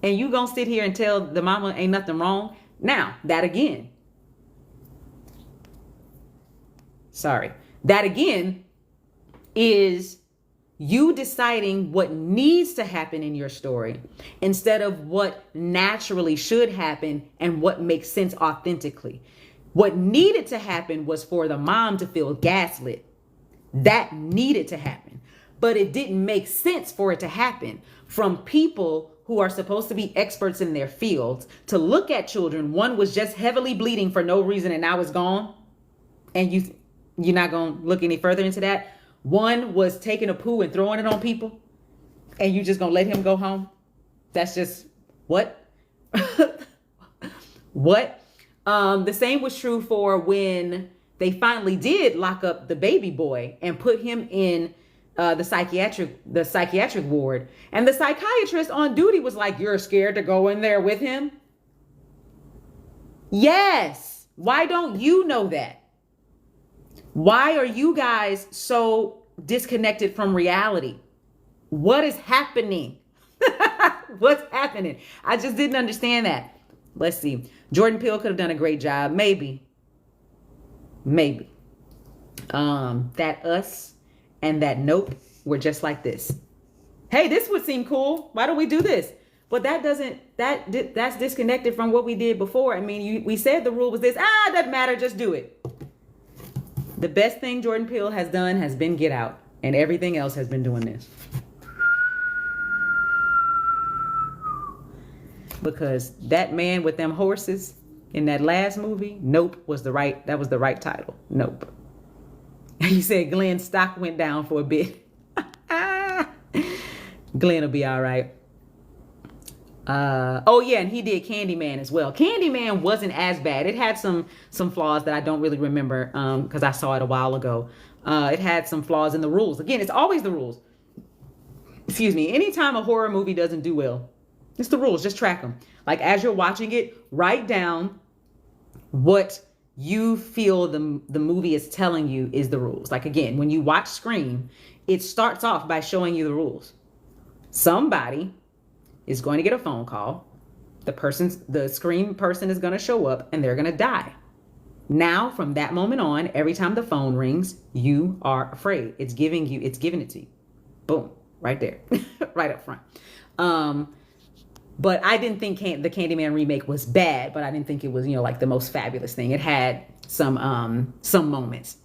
S1: And you gonna sit here and tell the mama ain't nothing wrong? Now, that again is you deciding what needs to happen in your story instead of what naturally should happen and what makes sense authentically. What needed to happen was for the mom to feel gaslit. That needed to happen. But it didn't make sense for it to happen from people who are supposed to be experts in their fields to look at children. One was just heavily bleeding for no reason and now it's gone. And you're not going to look any further into that. One was taking a poo and throwing it on people and you just going to let him go home. That's just what? What? The same was true for when they finally did lock up the baby boy and put him in the psychiatric ward. And the psychiatrist on duty was like, you're scared to go in there with him? Yes. Why don't you know that? Why are you guys so disconnected from reality? What is happening? What's happening? I just didn't understand that. Let's see. Jordan Peele could have done a great job. Maybe. That Us and that Nope were just like this. Hey, this would seem cool. Why don't we do this? But that's disconnected from what we did before. I mean, we said the rule was this. It doesn't matter. Just do it. The best thing Jordan Peele has done has been Get Out, and everything else has been doing this. Because that man with them horses in that last movie, Nope, was the right title. Nope. He said Glenn's stock went down for a bit. Glenn will be all right. And he did Candyman as well. Candyman wasn't as bad. It had some flaws that I don't really remember because I saw it a while ago. It had some flaws in the rules. Again, it's always the rules. Excuse me. Anytime a horror movie doesn't do well, it's the rules. Just track them. Like, as you're watching it, write down what you feel the movie is telling you is the rules. Like, again, when you watch Scream, it starts off by showing you the rules. Somebody is going to get a phone call. The Scream person is going to show up and they're going to die. Now, from that moment on, every time the phone rings, you are afraid. It's giving it to you. Boom. Right there. Right up front. But I didn't think the Candyman remake was bad, but I didn't think it was, like the most fabulous thing. It had some moments.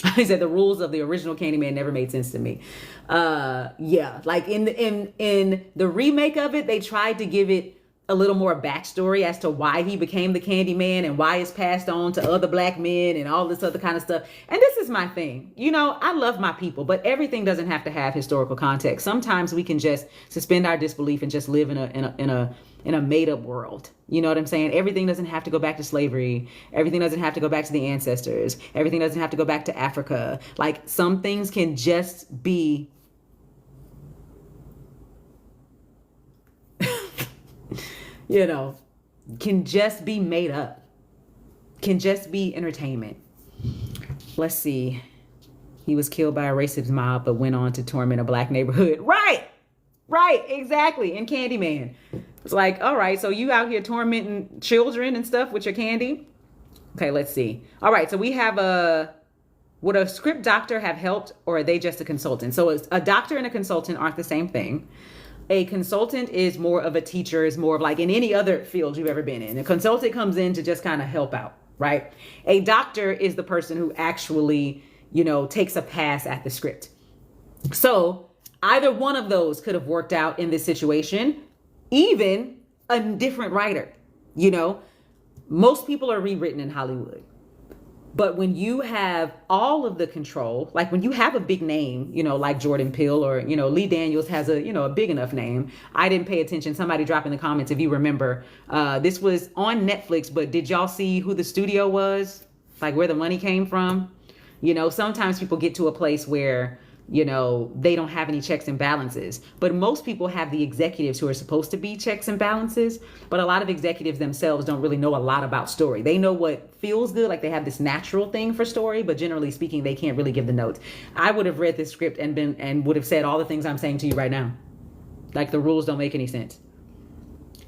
S1: I said the rules of the original Candyman never made sense to me. Like in the remake of it, they tried to give it a little more backstory as to why he became the Candyman and why it's passed on to other black men and all this other kind of stuff. And this is my thing. You know, I love my people, but everything doesn't have to have historical context. Sometimes we can just suspend our disbelief and just live in a made up world. You know what I'm saying? Everything doesn't have to go back to slavery. Everything doesn't have to go back to the ancestors. Everything doesn't have to go back to Africa. Like, some things can just be you know, can just be made up, can just be entertainment. Let's see. He was killed by a racist mob, but went on to torment a black neighborhood. Right, exactly. In Candyman. It's like, all right, so you out here tormenting children and stuff with your candy? Okay, let's see. All right, so we have would a script doctor have helped, or are they just a consultant? So a doctor and a consultant aren't the same thing. A consultant is more of a teacher, is more of like in any other field you've ever been in. A consultant comes in to just kind of help out, right? A doctor is the person who actually, you know, takes a pass at the script. So either one of those could have worked out in this situation, even a different writer. You know, most people are rewritten in Hollywood. But when you have all of the control, like when you have a big name, you know, like Jordan Peele, or, you know, Lee Daniels has a, you know, a big enough name. I didn't pay attention. Somebody drop in the comments if you remember. This was on Netflix, but did y'all see who the studio was? Like where the money came from? You know, sometimes people get to a place where, you know, they don't have any checks and balances. But most people have the executives who are supposed to be checks and balances. But a lot of executives themselves don't really know a lot about story. They know what feels good, like they have this natural thing for story, but generally speaking, they can't really give the notes. I would have read this script and would have said all the things I'm saying to you right now. Like, the rules don't make any sense.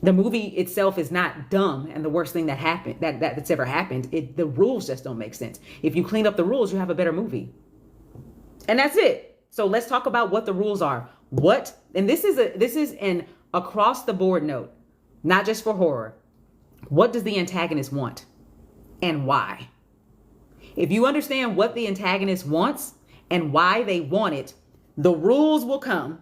S1: The movie itself is not dumb and the worst thing that happened that's ever happened. The rules just don't make sense. If you clean up the rules, you have a better movie. And that's it. So let's talk about what the rules are. And this is an across the board note, not just for horror. What does the antagonist want and why? If you understand what the antagonist wants and why they want it, the rules will come.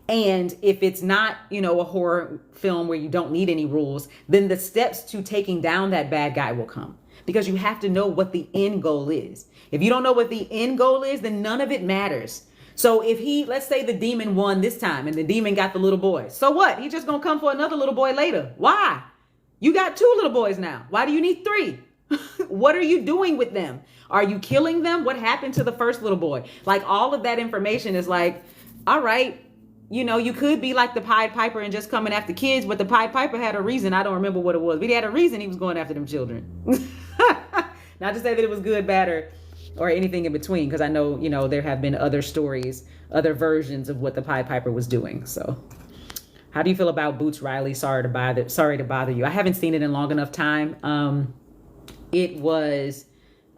S1: And if it's not, you know, a horror film where you don't need any rules, then the steps to taking down that bad guy will come. Because you have to know what the end goal is. If you don't know what the end goal is, then none of it matters. So if let's say the demon won this time and the demon got the little boy. So what? He just gonna come for another little boy later. Why? You got 2 little boys now. Why do you need 3? What are you doing with them? Are you killing them? What happened to the first little boy? Like, all of that information is like, all right, you know, you could be like the Pied Piper and just coming after kids, but the Pied Piper had a reason. I don't remember what it was, but he had a reason he was going after them children. Not to say that it was good, bad, or anything in between, because I know, you know, there have been other stories, other versions of what the Pied Piper was doing. So how do you feel about Boots Riley? Sorry to bother you. I haven't seen it in long enough time. It was,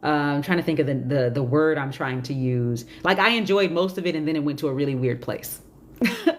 S1: I'm trying to think of the word I'm trying to use. Like, I enjoyed most of it, and then it went to a really weird place.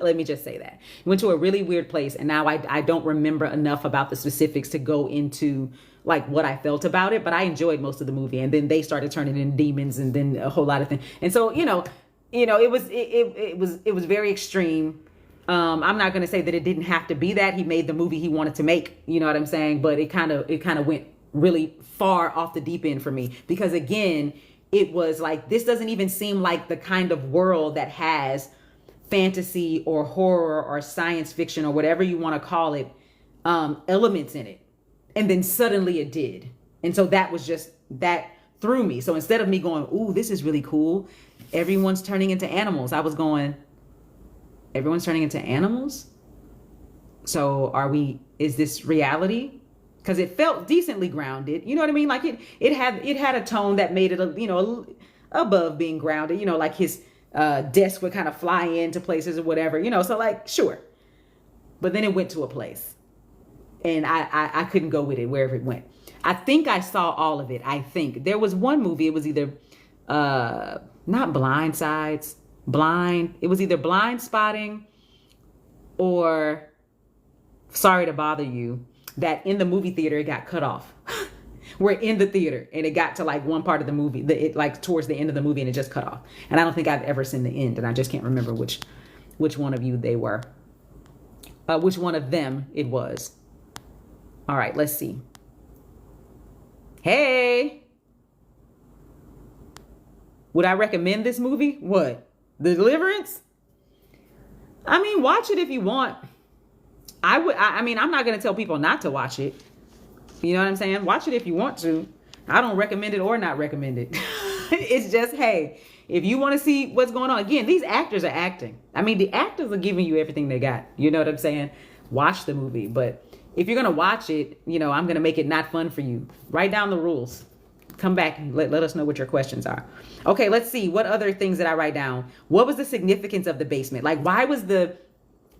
S1: Let me just say that. It went to a really weird place, and now I don't remember enough about the specifics to go into like what I felt about it, but I enjoyed most of the movie. And then they started turning in demons, and then a whole lot of things. And so, you know, it was very extreme. I'm not going to say that it didn't have to be that. He made the movie he wanted to make, you know what I'm saying? But it kind of went really far off the deep end for me, because again, it was like, this doesn't even seem like the kind of world that has fantasy or horror or science fiction or whatever you want to call it, elements in it. And then suddenly it did. And so that threw me. So instead of me going, ooh, this is really cool, everyone's turning into animals, I was going, everyone's turning into animals? So is this reality? Because it felt decently grounded. You know what I mean? Like it had a tone that made it, above being grounded, you know, like his desk would kind of fly into places or whatever, you know, so like, sure. But then it went to a place. And I couldn't go with it wherever it went. I think I saw all of it. I think there was one movie. It was either not Blind Sides, Blind. It was either Blind Spotting or Sorry to Bother You. That in the movie theater it got cut off. We're in the theater and it got to like one part of the movie, like towards the end of the movie, and it just cut off. And I don't think I've ever seen the end, and I just can't remember which one of you they were. which one of them it was. All right, let's see. Hey, would I recommend this movie? What? The Deliverance? I mean, watch it if you want. I mean, I'm not going to tell people not to watch it. You know what I'm saying? Watch it if you want to. I don't recommend it or not recommend it. It's just, hey, if you want to see what's going on. Again, these actors are acting. I mean, the actors are giving you everything they got. You know what I'm saying? Watch the movie. But if you're going to watch it, you know, I'm going to make it not fun for you. Write down the rules. Come back and let us know what your questions are. Okay, let's see. What other things did I write down? What was the significance of the basement? Like, why was the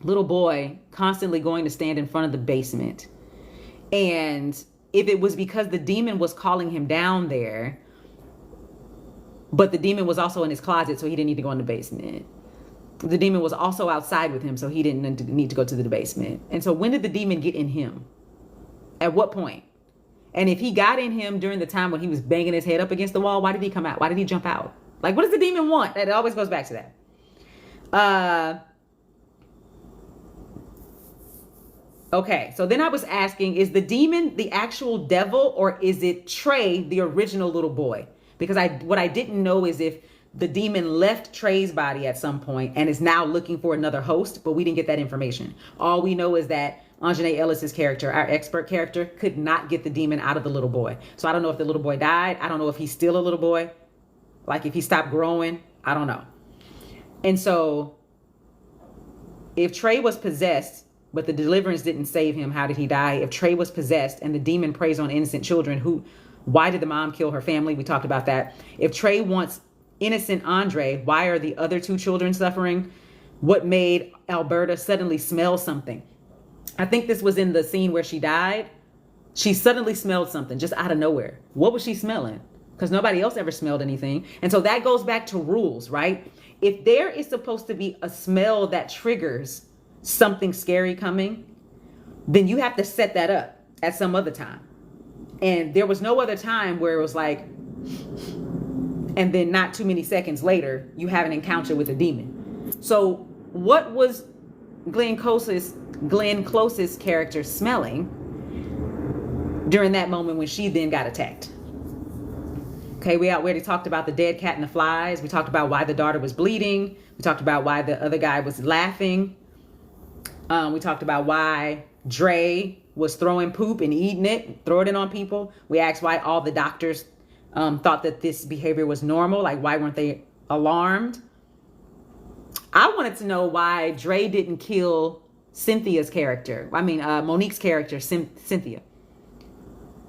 S1: little boy constantly going to stand in front of the basement? And if it was because the demon was calling him down there, but the demon was also in his closet, so he didn't need to go in the basement. The demon was also outside with him, so he didn't need to go to the basement. And so when did the demon get in him? At what point? And if he got in him during the time when he was banging his head up against the wall, why did he come out? Why did he jump out? Like, what does the demon want? It always goes back to that. Okay, so then I was asking, is the demon the actual devil, or is it Trey, the original little boy? Because what I didn't know is if the demon left Trey's body at some point and is now looking for another host, but we didn't get that information. All we know is that Anjanae Ellis's character, our expert character, could not get the demon out of the little boy. So I don't know if the little boy died. I don't know if he's still a little boy. Like if he stopped growing, I don't know. And so if Trey was possessed, but the deliverance didn't save him, how did he die? If Trey was possessed and the demon preys on innocent children, why did the mom kill her family? We talked about that. If Trey wants innocent Andre, why are the other two children suffering? What made Alberta suddenly smell something? I think this was in the scene where she died. She suddenly smelled something just out of nowhere. What was she smelling? Because nobody else ever smelled anything. And so that goes back to rules, right? If there is supposed to be a smell that triggers something scary coming, then you have to set that up at some other time. And there was no other time where it was like, and then not too many seconds later, you have an encounter with a demon. So what was Glenn Close's character smelling during that moment when she then got attacked? Okay, we already talked about the dead cat and the flies. We talked about why the daughter was bleeding. We talked about why the other guy was laughing. We talked about why Dre was throwing poop and eating it, throwing it on people. We asked why all the doctors thought that this behavior was normal. Like, why weren't they alarmed? I wanted to know why Dre didn't kill Cynthia's character. I mean, Monique's character, Cynthia.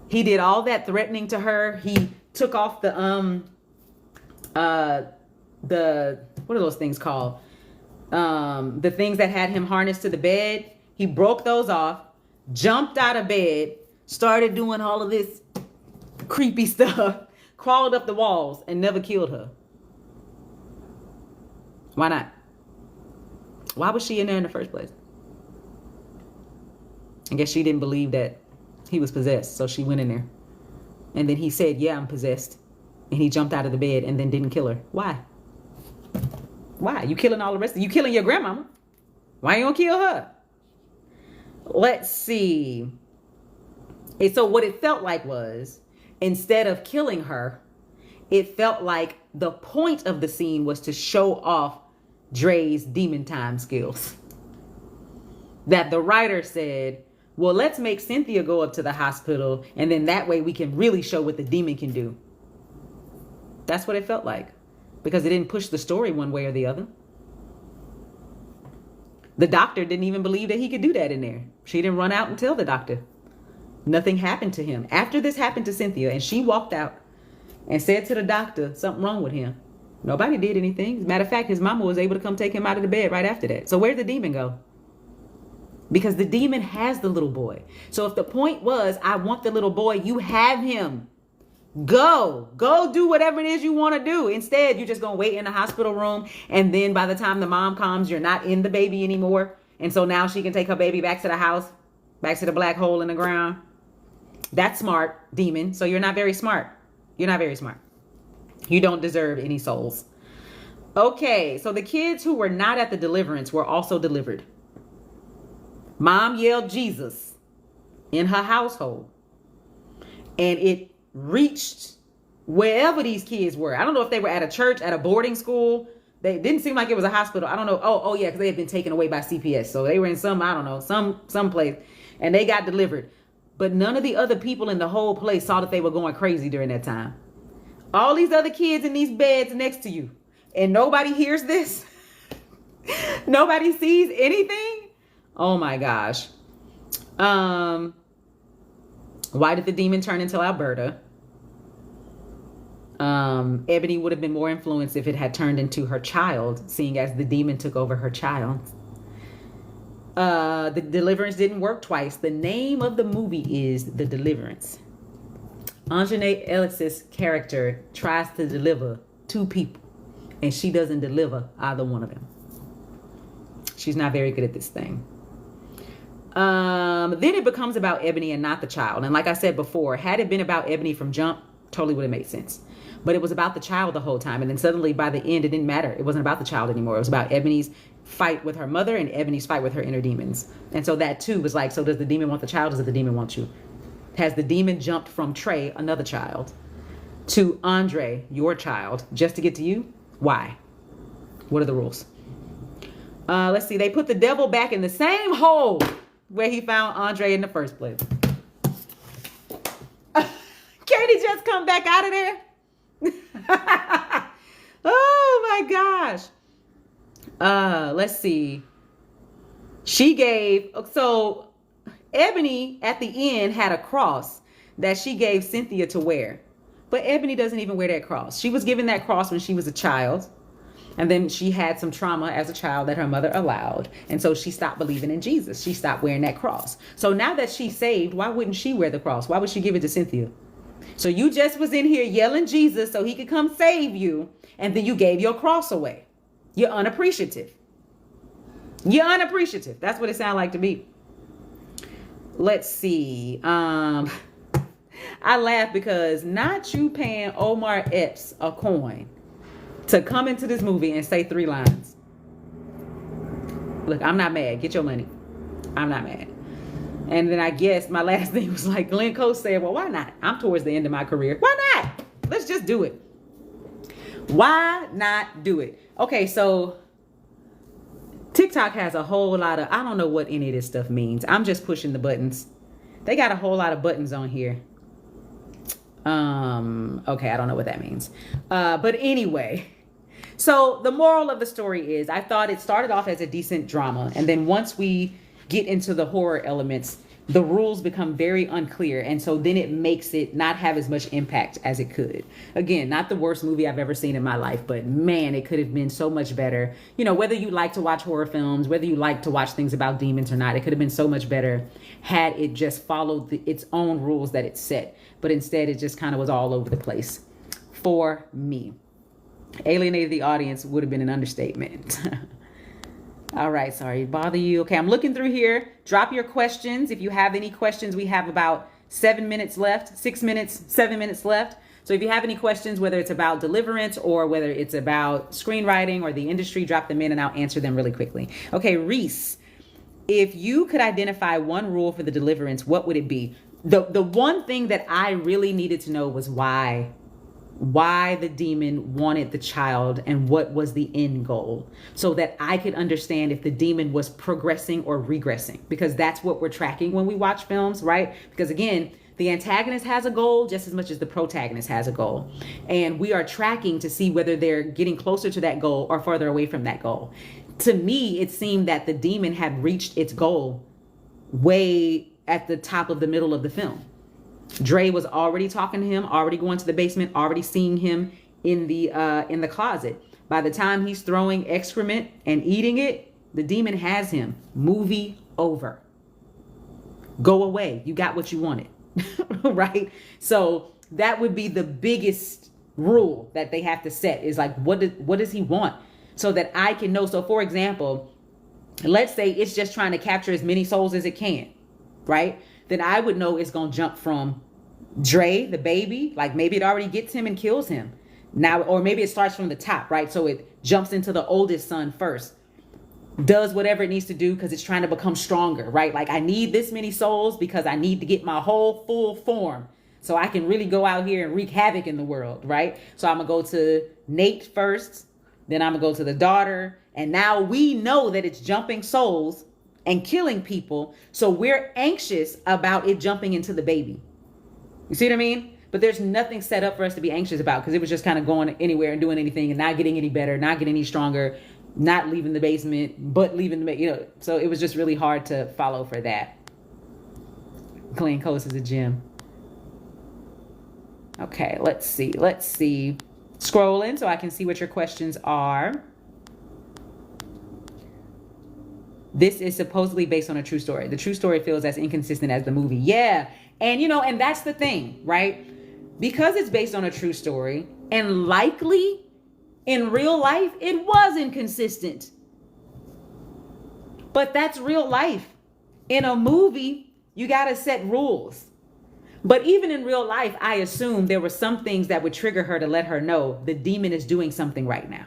S1: He did all that threatening to her. He took off the what are those things called? The things that had him harnessed to the bed. He broke those off, jumped out of bed, started doing all of this creepy stuff, crawled up the walls, and never killed her. Why not? Why was she in there in the first place? I guess she didn't believe that he was possessed, so she went in there. And then he said, yeah, I'm possessed. And he jumped out of the bed and then didn't kill her. Why? Why? You killing all the rest of you killing your grandmama. Why you gonna kill her? Let's see. And so what it felt like was, instead of killing her, it felt like the point of the scene was to show off Dre's demon time skills. That the writer said, well, let's make Cynthia go up to the hospital, and then that way we can really show what the demon can do. That's what it felt like, because it didn't push the story one way or the other. The doctor didn't even believe that he could do that in there. She didn't run out and tell the doctor. Nothing happened to him. After this happened to Cynthia, and she walked out and said to the doctor, something wrong with him. Nobody did anything. As a matter of fact, his mama was able to come take him out of the bed right after that. So where'd the demon go? Because the demon has the little boy. So if the point was, I want the little boy, you have him. Go do whatever it is you want to do. Instead, you're just going to wait in the hospital room. And then by the time the mom comes, you're not in the baby anymore. And so now she can take her baby back to the house, back to the black hole in the ground. That's smart, demon. So you're not very smart. You're not very smart. You don't deserve any souls. Okay, so the kids who were not at the deliverance were also delivered. Mom yelled Jesus in her household, and it reached wherever these kids were. I don't know if they were at a church, at a boarding school. They didn't seem like it was a hospital. I don't know. Oh yeah, because they had been taken away by CPS. So they were in some, I don't know, some place, and they got delivered. But none of the other people in the whole place saw that they were going crazy during that time. All these other kids in these beds next to you, and nobody hears this. Nobody sees anything. Oh my gosh. Why did the demon turn into Alberta? Ebony would have been more influenced if it had turned into her child, seeing as the demon took over her child. The deliverance didn't work twice. The name of the movie is The Deliverance. Anjanae Ellis's character tries to deliver two people, and she doesn't deliver either one of them. She's not very good at this thing. Then it becomes about Ebony and not the child. And like I said before, had it been about Ebony from jump, totally would have made sense. But it was about the child the whole time. And then suddenly by the end, it didn't matter. It wasn't about the child anymore. It was about Ebony's fight with her mother and Ebony's fight with her inner demons. And so that too was like, so does the demon want the child? Does the demon want you? Has the demon jumped from Trey, another child, to Andre, your child, just to get to you? Why? What are the rules? Let's see. They put the devil back in the same hole where he found Andre in the first place. Can't he just come back out of there? Oh my gosh. Let's see. So Ebony at the end had a cross that she gave Cynthia to wear. But Ebony doesn't even wear that cross. She was given that cross when she was a child. And then she had some trauma as a child that her mother allowed. And so she stopped believing in Jesus. She stopped wearing that cross. So now that she's saved, why wouldn't she wear the cross? Why would she give it to Cynthia? So you just was in here yelling Jesus so he could come save you. And then you gave your cross away. You're unappreciative. You're unappreciative. That's what it sounded like to me. Let's see. I laugh because not you paying Omar Epps a coin to come into this movie and say 3 lines. Look, I'm not mad. Get your money. I'm not mad. And then I guess my last thing was like Glenn Close said, well, why not? I'm towards the end of my career. Why not? Let's just do it. Why not do it? Okay, so TikTok has a whole lot of, I don't know what any of this stuff means. I'm just pushing the buttons. They got a whole lot of buttons on here. Okay, I don't know what that means. But anyway, so the moral of the story is I thought it started off as a decent drama. And then once we get into the horror elements, the rules become very unclear. And so then it makes it not have as much impact as it could. Again, not the worst movie I've ever seen in my life, but man, it could have been so much better. You know, whether you like to watch horror films, whether you like to watch things about demons or not, it could have been so much better had it just followed its own rules that it set. But instead, it just kind of was all over the place for me. Alienated the audience would have been an understatement. All right, sorry to bother you. Okay, I'm looking through here. Drop your questions. If you have any questions, we have about 7 minutes left, 6 minutes, 7 minutes left. So if you have any questions, whether it's about Deliverance or whether it's about screenwriting or the industry, drop them in and I'll answer them really quickly. Okay, Reese, if you could identify one rule for the Deliverance, what would it be? The one thing that I really needed to know was why the demon wanted the child and what was the end goal, so that I could understand if the demon was progressing or regressing, because that's what we're tracking when we watch films, right? Because again, the antagonist has a goal just as much as the protagonist has a goal. And we are tracking to see whether they're getting closer to that goal or further away from that goal. To me, it seemed that the demon had reached its goal way at the top of the middle of the film. Dre was already talking to him, already going to the basement, already seeing him in the closet. By the time he's throwing excrement and eating it, the demon has him. Movie over. Go away. You got what you wanted. Right? So that would be the biggest rule that they have to set, is like, what does he want? So that I can know. So for example, let's say it's just trying to capture as many souls as it can, right? Then I would know it's going to jump from Dre, the baby, like maybe it already gets him and kills him now, or maybe it starts from the top, right? So it jumps into the oldest son first. does whatever it needs to do because it's trying to become stronger, right? Like, I need this many souls because I need to get my whole full form so I can really go out here and wreak havoc in the world, right? So I'm going to go to Nate first, then I'm going to go to the daughter. And now we know that it's jumping souls and killing people. So we're anxious about it jumping into the baby. You see what I mean? But there's nothing set up for us to be anxious about because it was just kind of going anywhere and doing anything and not getting any better, not getting any stronger, not leaving the basement, but leaving the, so it was just really hard to follow for that. Clean Coast is a gym. Okay, let's see. Scrolling so I can see what your questions are. This is supposedly based on a true story. The true story feels as inconsistent as the movie. Yeah. And, and that's the thing, right? Because it's based on a true story and likely in real life, it was inconsistent. But that's real life. In a movie, you got to set rules. But even in real life, I assume there were some things that would trigger her to let her know the demon is doing something right now.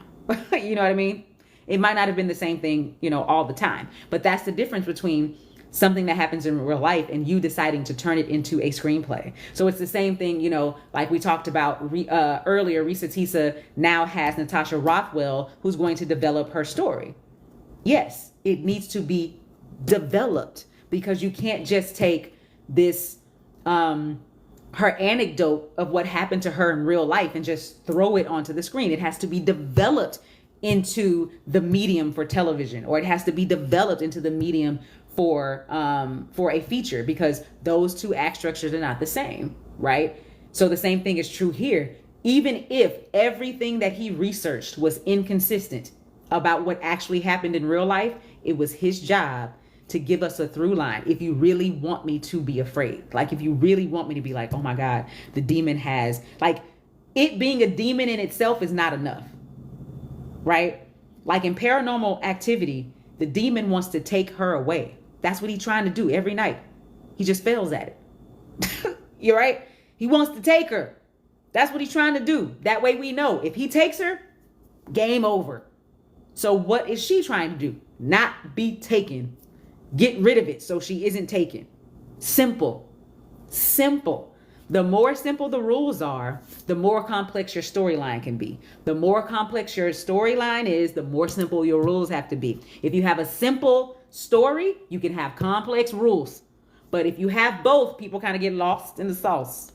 S1: You know what I mean? It might not have been the same thing, all the time. But that's the difference between something that happens in real life and you deciding to turn it into a screenplay. So it's the same thing, like we talked about earlier. Risa Tisa now has Natasha Rothwell, who's going to develop her story. Yes, it needs to be developed because you can't just take this, her anecdote of what happened to her in real life and just throw it onto the screen. It has to be developed into the medium for television, or it has to be developed into the medium for a feature, because those two act structures are not the same, right? So the same thing is true here. Even if everything that he researched was inconsistent about what actually happened in real life, it was his job to give us a through line. If you really want me to be afraid, like if you really want me to be like, oh my God, the demon has, like, it being a demon in itself is not enough, right? Like in Paranormal Activity, the demon wants to take her away. That's what he's trying to do every night. He just fails at it. You're right. He wants to take her. That's what he's trying to do. That way we know if he takes her, game over. So what is she trying to do? Not be taken. Get rid of it so she isn't taken. Simple. Simple. The more simple the rules are, the more complex your storyline can be. The more complex your storyline is, the more simple your rules have to be. If you have a simple story, you can have complex rules. But if you have both, people kind of get lost in the sauce.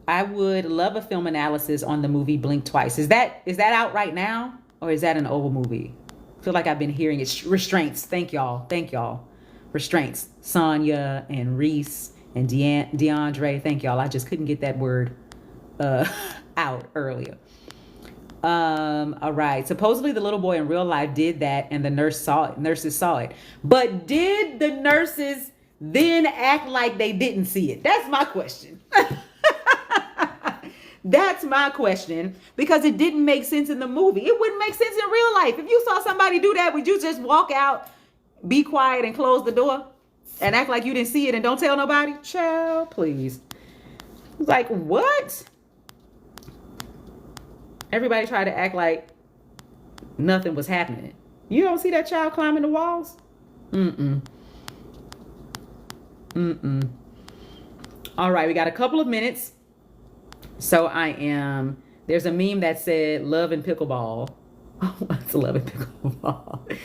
S1: I would love a film analysis on the movie Blink Twice. Is that out right now? Or is that an old movie? I feel like I've been hearing it. Restraints. Thank y'all. Restraints. Sonya and Reese and DeAndre. Thank y'all. I just couldn't get that word out earlier. All right. Supposedly the little boy in real life did that and the nurses saw it. But did the nurses then act like they didn't see it? That's my question. That's my question, because it didn't make sense in the movie. It wouldn't make sense in real life. If you saw somebody do that, would you just walk out, be quiet, and close the door and act like you didn't see it and don't tell nobody? Child, please. It's like, what? Everybody tried to act like nothing was happening. You don't see that child climbing the walls? All right, we got a couple of minutes. So there's a meme that said love and pickleball. What's love and pickleball?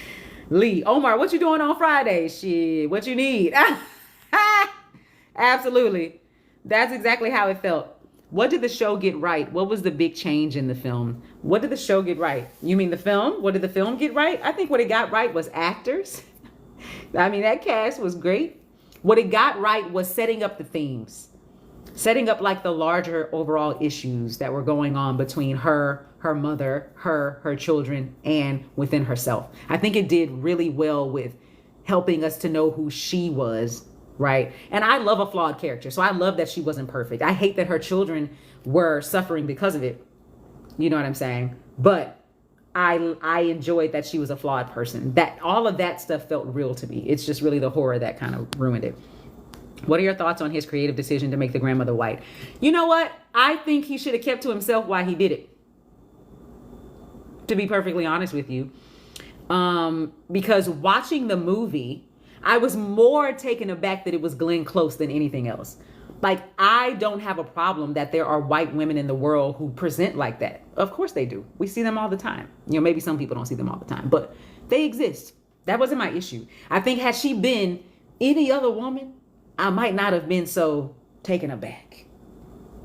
S1: Lee, Omar, what you doing on Friday? Shit, what you need? Absolutely. That's exactly how it felt. What did the show get right? What was the big change in the film? What did the show get right? You mean the film? What did the film get right? I think what it got right was actors. I mean, that cast was great. What it got right was setting up the themes. Setting up like the larger overall issues that were going on between her mother, her children, and within herself. I think it did really well with helping us to know who she was, right? And I love a flawed character, so I love that she wasn't perfect. I hate that her children were suffering because of it. You know what I'm saying? But I enjoyed that she was a flawed person. That all of that stuff felt real to me. It's just really the horror that kind of ruined it. What are your thoughts on his creative decision to make the grandmother white? You know what? I think he should have kept to himself why he did it. to be perfectly honest with you. Because watching the movie, I was more taken aback that it was Glenn Close than anything else. Like, I don't have a problem that there are white women in the world who present like that. Of course they do. We see them all the time. You know, maybe some people don't see them all the time, but they exist. That wasn't my issue. I think had she been any other woman, I might not have been so taken aback.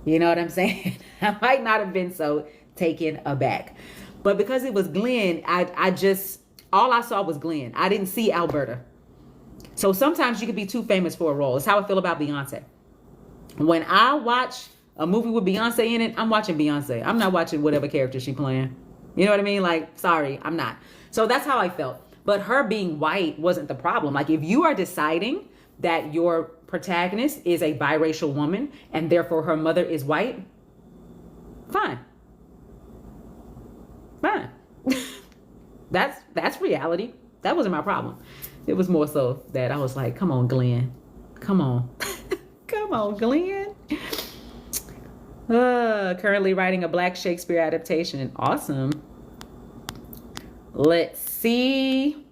S1: You know what I'm saying? I might not have been so taken aback. But because it was Glenn, I just, all I saw was Glenn. I didn't see Alberta. So sometimes you could be too famous for a role. It's how I feel about Beyonce. When I watch a movie with Beyonce in it, I'm watching Beyonce. I'm not watching whatever character she's playing. You know what I mean? Like, sorry, I'm not. So that's how I felt. But her being white wasn't the problem. Like, if you are deciding that your protagonist is a biracial woman and therefore her mother is white, fine. Fine. That's reality. That wasn't my problem. It was more so that I was like, come on, Glenn. Come on. Come on, Glenn. Currently writing a Black Shakespeare adaptation. Awesome. Let's see.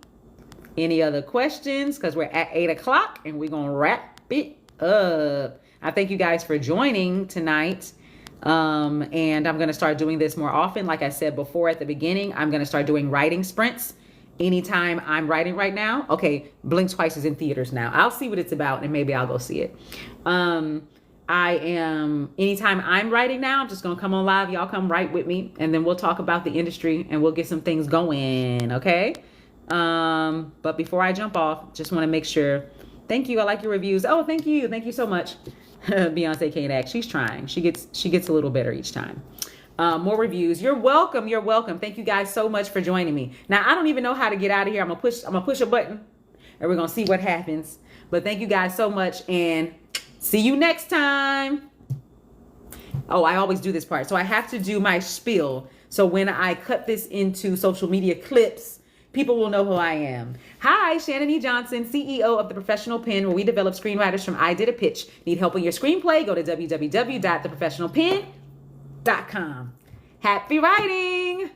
S1: Any other questions? Because we're at 8 o'clock and we're going to wrap it up. I thank you guys for joining tonight. And I'm going to start doing this more often. Like I said before at the beginning, I'm going to start doing writing sprints. Anytime I'm writing right now. Okay, Blink Twice is in theaters now. I'll see what it's about and maybe I'll go see it. Anytime I'm writing now, I'm just going to come on live. Y'all come write with me and then we'll talk about the industry and we'll get some things going. Okay. But before I jump off, just want to make sure. Thank you. I like your reviews. Oh, thank you. Thank you so much. Beyonce can't act. She's trying. She gets a little better each time. More reviews. You're welcome. You're welcome. Thank you guys so much for joining me. Now, I don't even know how to get out of here. I'm gonna push a button and we're gonna see what happens. But thank you guys so much and see you next time. Oh, I always do this part. So I have to do my spiel. So when I cut this into social media clips, people will know who I am. Hi, Shannan E. Johnson, CEO of The Professional Pen, where we develop screenwriters from I did a pitch. Need help with your screenplay? Go to www.theprofessionalpen.com. Happy writing!